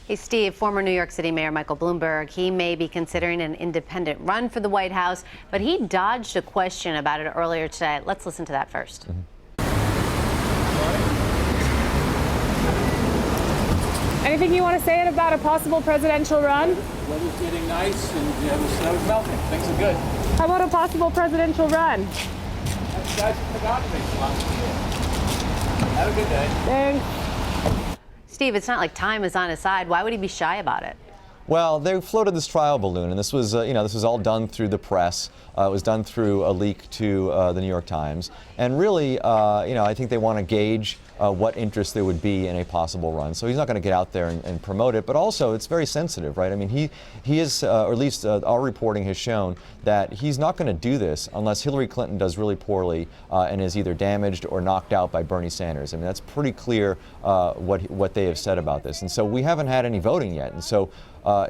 Hey, Steve, former New York City Mayor Michael Bloomberg, he may be considering an independent run for the White House, but he dodged a question about it earlier today. Let's listen to that first. Anything you want to say about a possible presidential run? Weather's getting nice and the snow's melting. Things are good. How about a possible presidential run? You guys forgot me. Have a good day. Thanks. Steve, it's not like time is on his side. Why would he be shy about it? Well, they floated this trial balloon, and this was, this was all done through the press. It was done through a leak to the New York Times, and really, I think they want to gauge what interest there would be in a possible run. So he's not going to get out there and promote it, but also it's very sensitive, right? I mean, he is, or at least our reporting has shown that he's not going to do this unless Hillary Clinton does really poorly and is either damaged or knocked out by Bernie Sanders. I mean, that's pretty clear what they have said about this, and so we haven't had any voting yet, and so.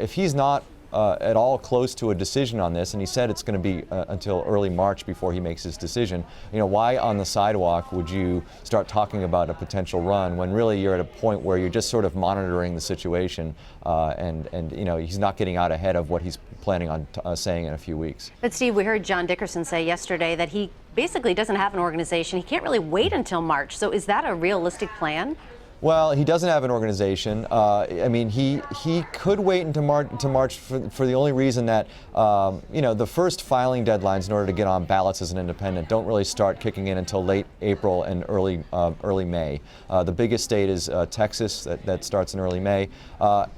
If he's not at all close to a decision on this, and he said it's going to be until early March before he makes his decision, why on the sidewalk would you start talking about a potential run when really you're at a point where you're just sort of monitoring the situation, and he's not getting out ahead of what he's planning on saying in a few weeks. But Steve, we heard John Dickerson say yesterday that he basically doesn't have an organization. He can't really wait until March. So is that a realistic plan? Well, he doesn't have an organization. I mean, he could wait until March for the only reason that, the first filing deadlines in order to get on ballots as an independent don't really start kicking in until late April and early May. The biggest state is Texas, that starts in early May.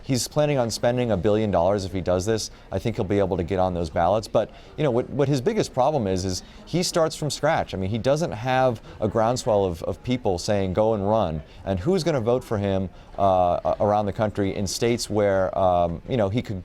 He's planning on spending $1 billion if he does this. I think he'll be able to get on those ballots. But, what his biggest problem is he starts from scratch. I mean, he doesn't have a groundswell of people saying go and run. And who's going to vote for him around the country in states where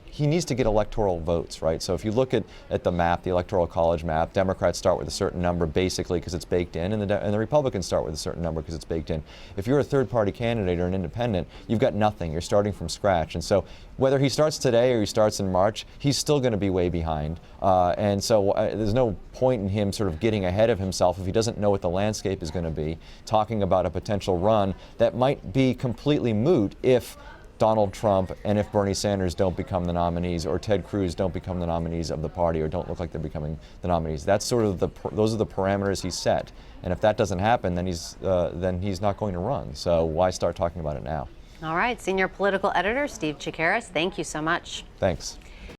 he needs to get electoral votes, right? So if you look at the map, the Electoral College map, Democrats start with a certain number basically because it's baked in, and the Republicans start with a certain number because it's baked in. If you're a third-party candidate or an independent, you've got nothing. You're starting from scratch, and so whether he starts today or he starts in March, he's still going to be way behind, and so there's no point in him sort of getting ahead of himself if he doesn't know what the landscape is going to be, talking about a potential run that might be completely moot if Donald Trump and if Bernie Sanders don't become the nominees, or Ted Cruz don't become the nominees of the party, or don't look like they're becoming the nominees. That's sort of those are the parameters he set, and if that doesn't happen, then he's not going to run. So why start talking about it now? All right, senior political editor Steve Chaggaris, thank you so much. Thanks.